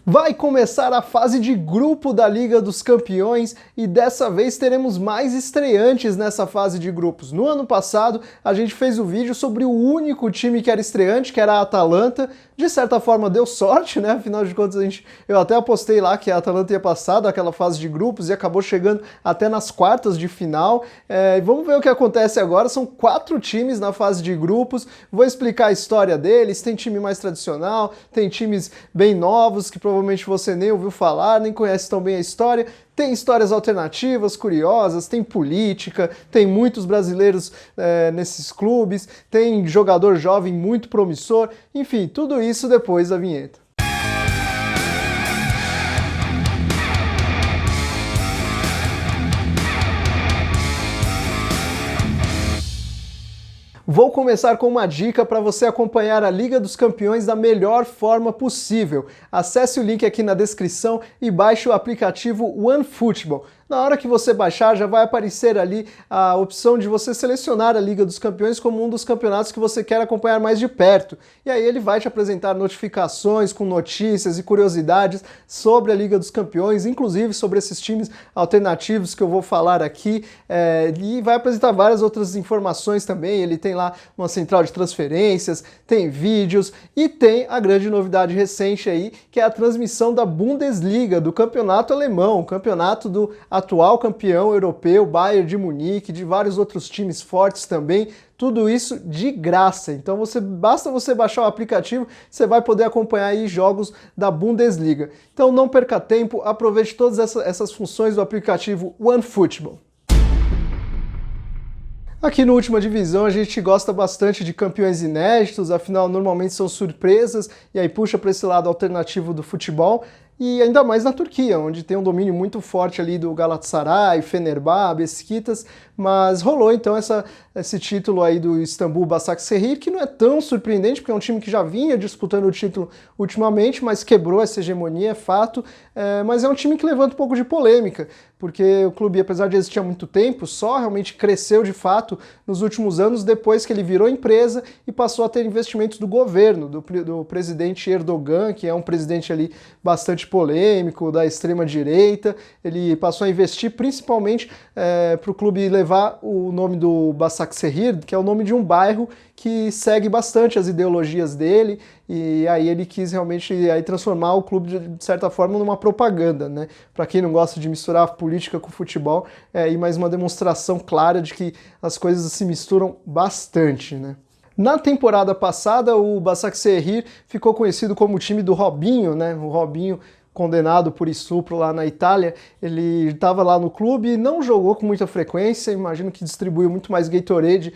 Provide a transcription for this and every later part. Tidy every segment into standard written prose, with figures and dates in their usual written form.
Vai começar a fase de grupo da Liga dos Campeões e dessa vez teremos mais estreantes nessa fase de grupos. No ano passado a gente fez o vídeo sobre o único time que era estreante, que era a Atalanta. De certa forma deu sorte, né? Afinal de contas eu até apostei lá que a Atalanta ia passar daquela fase de grupos e acabou chegando até nas quartas de final. Vamos ver o que acontece agora. São 4 times na fase de grupos. Vou explicar a história deles. Tem time mais tradicional, tem times bem novos que provavelmente você nem ouviu falar, nem conhece tão bem a história. Tem histórias alternativas, curiosas, tem política, tem muitos brasileiros nesses clubes, tem jogador jovem muito promissor, enfim, tudo isso depois da vinheta. Vou começar com uma dica para você acompanhar a Liga dos Campeões da melhor forma possível. Acesse o link aqui na descrição e baixe o aplicativo OneFootball. Na hora que você baixar, já vai aparecer ali a opção de você selecionar a Liga dos Campeões como um dos campeonatos que você quer acompanhar mais de perto. E aí ele vai te apresentar notificações com notícias e curiosidades sobre a Liga dos Campeões, inclusive sobre esses times alternativos que eu vou falar aqui, e vai apresentar várias outras informações também. Ele tem lá uma central de transferências, tem vídeos e tem a grande novidade recente aí, que é a transmissão da Bundesliga, do campeonato alemão, o campeonato do atual campeão europeu, Bayern de Munique, de vários outros times fortes também, tudo isso de graça. Então basta você baixar o aplicativo, você vai poder acompanhar aí jogos da Bundesliga. Então não perca tempo, aproveite todas essas funções do aplicativo OneFootball. Aqui no Última Divisão a gente gosta bastante de campeões inéditos, afinal normalmente são surpresas e aí puxa para esse lado alternativo do futebol. E ainda mais na Turquia, onde tem um domínio muito forte ali do Galatasaray, Fenerbahçe, Beşiktaş, mas rolou então esse título aí do Istambul Başakşehir, que não é tão surpreendente, porque é um time que já vinha disputando o título ultimamente, mas quebrou essa hegemonia, é fato, mas é um time que levanta um pouco de polêmica, porque o clube, apesar de existir há muito tempo, só realmente cresceu de fato nos últimos anos depois que ele virou empresa e passou a ter investimentos do governo, do presidente Erdogan, que é um presidente ali bastante polêmico, da extrema-direita. Ele passou a investir principalmente para o clube levar o nome do Başakşehir, que é o nome de um bairro que segue bastante as ideologias dele, e aí ele quis realmente transformar o clube de certa forma numa propaganda, né? Para quem não gosta de misturar política com futebol, e mais uma demonstração clara de que as coisas se misturam bastante, né? Na temporada passada, o Başakşehir ficou conhecido como o time do Robinho, né? O Robinho, condenado por estupro lá na Itália, ele estava lá no clube e não jogou com muita frequência, imagino que distribuiu muito mais Gatorade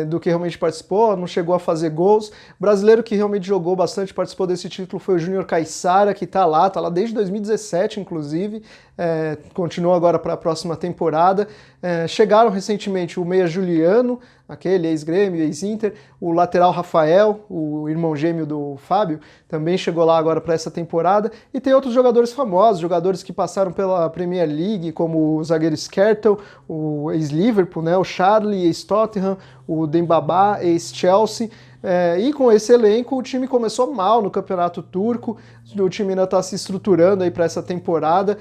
do que realmente participou, não chegou a fazer gols. O brasileiro que realmente jogou bastante, participou desse título, foi o Júnior Caissara, que está lá desde 2017, inclusive, continua agora para a próxima temporada. Chegaram recentemente o meia Juliano, aquele ex-Grêmio, ex-Inter, o lateral Rafael, o irmão gêmeo do Fábio, também chegou lá agora para essa temporada, e tem outros jogadores famosos, jogadores que passaram pela Premier League, como o zagueiro Skrtel, o ex-Liverpool, né, o Charlie, ex-Tottenham, o Dembaba, ex-Chelsea. E com esse elenco o time começou mal no campeonato turco, o time ainda está se estruturando aí para essa temporada,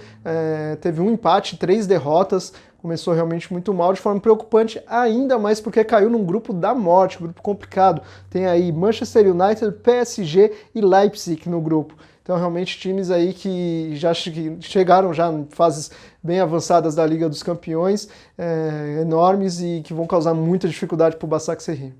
teve um empate, 3 derrotas, começou realmente muito mal, de forma preocupante, ainda mais porque caiu num grupo da morte, grupo complicado. Tem aí Manchester United, PSG e Leipzig no grupo. Então realmente times aí que já chegaram já em fases bem avançadas da Liga dos Campeões, enormes e que vão causar muita dificuldade para o Başakşehir.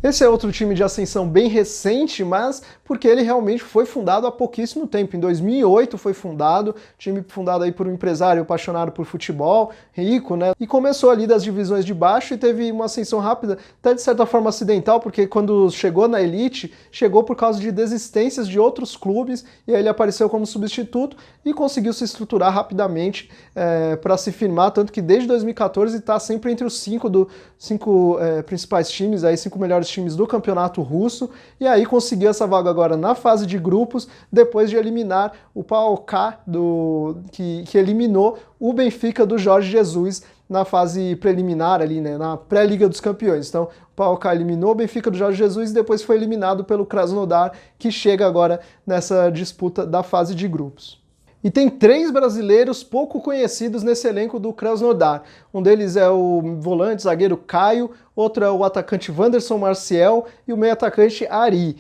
Esse é outro time de ascensão bem recente, mas porque ele realmente foi fundado há pouquíssimo tempo. Em 2008 foi fundado, time fundado aí por um empresário apaixonado por futebol, rico, né? E começou ali das divisões de baixo e teve uma ascensão rápida, até de certa forma acidental, porque quando chegou na elite, chegou por causa de desistências de outros clubes, e aí ele apareceu como substituto e conseguiu se estruturar rapidamente para se firmar, tanto que desde 2014 está sempre entre os 5 principais times, aí 5 melhores times do campeonato russo, e aí conseguiu essa vaga agora na fase de grupos, depois de eliminar o PAOK, que eliminou o Benfica do Jorge Jesus na fase preliminar ali, né, na pré-Liga dos Campeões. Então, o PAOK eliminou o Benfica do Jorge Jesus e depois foi eliminado pelo Krasnodar, que chega agora nessa disputa da fase de grupos. E tem 3 brasileiros pouco conhecidos nesse elenco do Krasnodar. Um deles é o volante zagueiro Caio, outro é o atacante Wanderson Marciel e o meio-atacante Ari.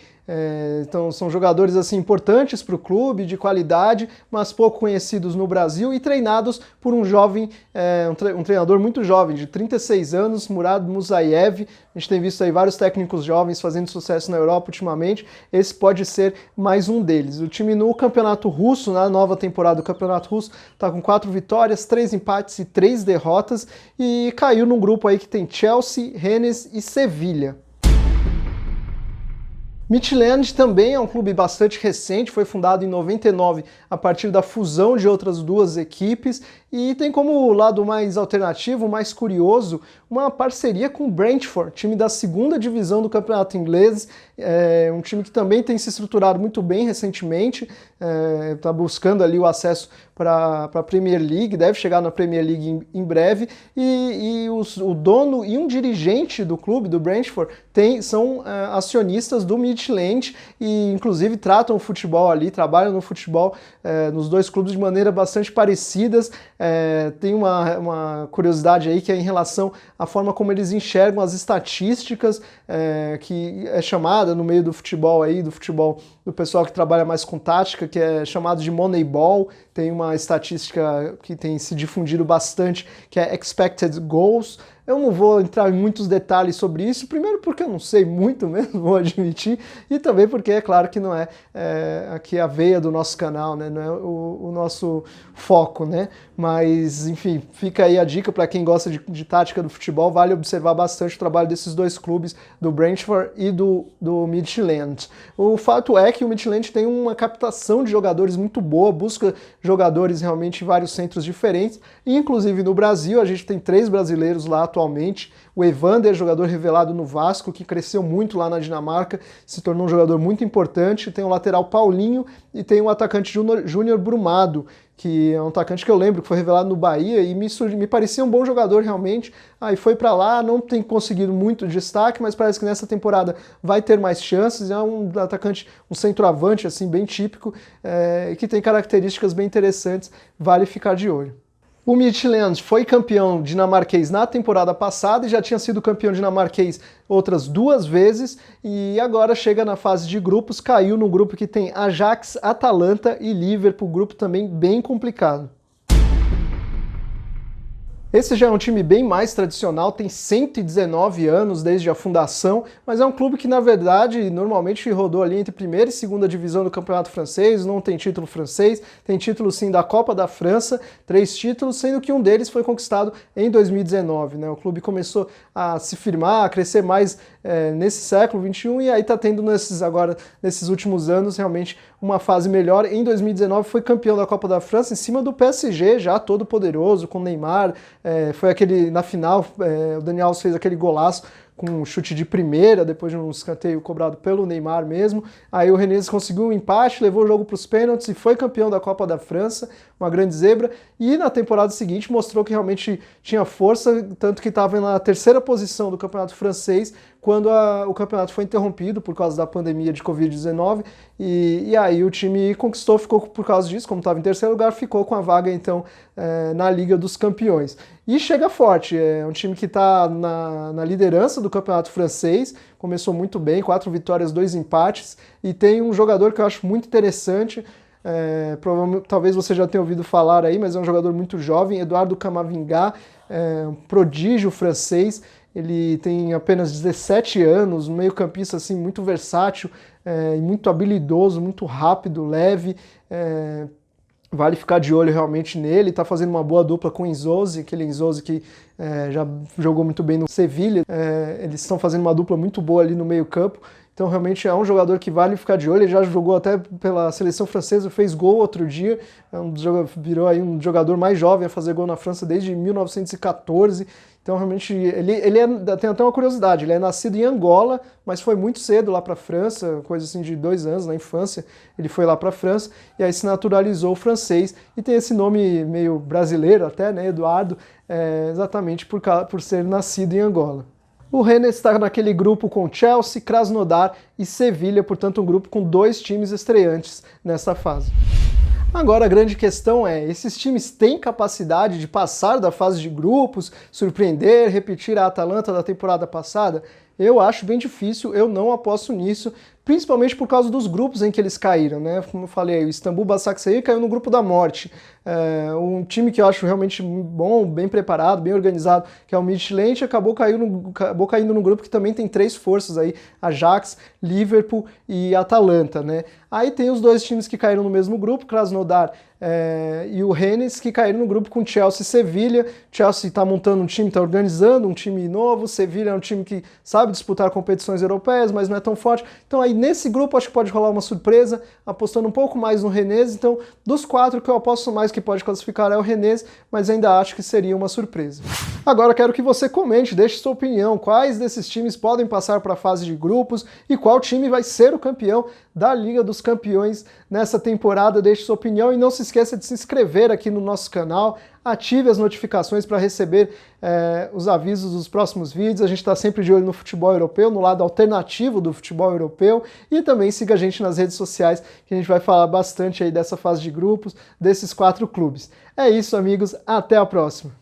Então são jogadores assim importantes para o clube, de qualidade, mas pouco conhecidos no Brasil e treinados por um jovem, um treinador muito jovem, de 36 anos, Murad Musayev. A gente tem visto aí vários técnicos jovens fazendo sucesso na Europa ultimamente, esse pode ser mais um deles. O time no Campeonato Russo, na nova temporada do Campeonato Russo, está com 4 vitórias, 3 empates e 3 derrotas e caiu num grupo aí que tem Chelsea, Rennes e Sevilha. Midtjylland também é um clube bastante recente, foi fundado em 99 a partir da fusão de outras 2 equipes e tem como lado mais alternativo, mais curioso, uma parceria com o Brentford, time da 2ª divisão do campeonato inglês, um time que também tem se estruturado muito bem recentemente, está buscando ali o acesso para a Premier League, deve chegar na Premier League em breve, e o dono e um dirigente do clube, do Brentford, são acionistas do Midtjylland e inclusive tratam o futebol ali, trabalham no futebol nos 2 clubes de maneira bastante parecidas. Tem uma curiosidade aí que é em relação à forma como eles enxergam as estatísticas, que é chamada no meio do futebol aí, do pessoal que trabalha mais com tática, que é chamado de Moneyball. Tem uma estatística que tem se difundido bastante, que é Expected Goals. Eu não vou entrar em muitos detalhes sobre isso, primeiro porque eu não sei muito mesmo, vou admitir, e também porque é claro que não é aqui a veia do nosso canal, né? Não é o nosso foco, né? Mas, enfim, fica aí a dica para quem gosta de tática do futebol, vale observar bastante o trabalho desses 2 clubes, do Brentford e do Midtjylland. O fato é que o Midtjylland tem uma captação de jogadores muito boa, busca jogadores realmente em vários centros diferentes, e inclusive no Brasil, a gente tem 3 brasileiros lá atualmente. O Evander, jogador revelado no Vasco, que cresceu muito lá na Dinamarca, se tornou um jogador muito importante. Tem o lateral Paulinho e tem o atacante Júnior Brumado, que é um atacante que eu lembro que foi revelado no Bahia e me parecia um bom jogador realmente. Aí foi para lá, não tem conseguido muito destaque, mas parece que nessa temporada vai ter mais chances. É um atacante, um centroavante assim bem típico, que tem características bem interessantes, vale ficar de olho. O Midtjylland foi campeão dinamarquês na temporada passada e já tinha sido campeão dinamarquês outras 2 vezes e agora chega na fase de grupos, caiu no grupo que tem Ajax, Atalanta e Liverpool, grupo também bem complicado. Esse já é um time bem mais tradicional, tem 119 anos desde a fundação, mas é um clube que, na verdade, normalmente rodou ali entre 1ª e 2ª divisão do campeonato francês, não tem título francês, tem título sim da Copa da França, 3 títulos, sendo que um deles foi conquistado em 2019, né? O clube começou a se firmar, a crescer mais nesse século XXI e aí está tendo nesses últimos anos realmente uma fase melhor. Em 2019 foi campeão da Copa da França em cima do PSG, já todo poderoso, com Neymar. Foi na final, o Dani Alves fez aquele golaço com um chute de primeira, depois de um escanteio cobrado pelo Neymar mesmo. Aí o Rennes conseguiu um empate, levou o jogo para os pênaltis e foi campeão da Copa da França, uma grande zebra. E na temporada seguinte mostrou que realmente tinha força, tanto que estava na 3ª posição do campeonato francês, quando o campeonato foi interrompido por causa da pandemia de Covid-19, e aí o time conquistou, ficou por causa disso, como estava em 3º lugar, ficou com a vaga então na Liga dos Campeões. E chega forte, é um time que está na liderança do campeonato francês, começou muito bem, 4 vitórias, 2 empates, e tem um jogador que eu acho muito interessante, talvez você já tenha ouvido falar aí, mas é um jogador muito jovem, Eduardo Camavinga, um prodígio francês. Ele tem apenas 17 anos, um meio-campista assim, muito versátil, muito habilidoso, muito rápido, leve. Vale ficar de olho realmente nele. Está fazendo uma boa dupla com o Nzonzi, aquele Nzonzi que já jogou muito bem no Sevilha. Eles estão fazendo uma dupla muito boa ali no meio-campo. então realmente é um jogador que vale ficar de olho, ele já jogou até pela seleção francesa, fez gol outro dia, virou aí um jogador mais jovem a fazer gol na França desde 1914, então realmente tem até uma curiosidade, ele é nascido em Angola, mas foi muito cedo lá para a França, coisa assim de 2 anos, na infância, ele foi lá para a França e aí se naturalizou francês e tem esse nome meio brasileiro até, né, Eduardo, exatamente por ser nascido em Angola. O Rennes está naquele grupo com Chelsea, Krasnodar e Sevilha, portanto um grupo com 2 times estreantes nessa fase. Agora a grande questão é, esses times têm capacidade de passar da fase de grupos, surpreender, repetir a Atalanta da temporada passada? Eu acho bem difícil, eu não aposto nisso, principalmente por causa dos grupos em que eles caíram, né? Como eu falei, o Istambul Başakşehir caiu no grupo da morte. Um time que eu acho realmente bom, bem preparado, bem organizado, que é o Midtjylland, acabou caindo no grupo que também tem 3 forças aí, Ajax, Liverpool e Atalanta, né? Aí tem os 2 times que caíram no mesmo grupo, Krasnodar e o Rennes, que caíram no grupo com Chelsea e Sevilha. Chelsea está montando um time, está organizando um time novo, Sevilha é um time que sabe disputar competições europeias, mas não é tão forte. Então aí nesse grupo acho que pode rolar uma surpresa, apostando um pouco mais no Rennes. Então dos 4 que eu aposto mais que pode classificar é o Rennes, mas ainda acho que seria uma surpresa. Agora quero que você comente, deixe sua opinião, quais desses times podem passar para a fase de grupos e qual time vai ser o campeão da Liga dos Campeões nessa temporada. Deixe sua opinião e não se esqueça de se inscrever aqui no nosso canal, ative as notificações para receber os avisos dos próximos vídeos. A gente está sempre de olho no futebol europeu, no lado alternativo do futebol europeu, e também siga a gente nas redes sociais, que a gente vai falar bastante aí dessa fase de grupos, desses 4 clubes. É isso, amigos, até a próxima!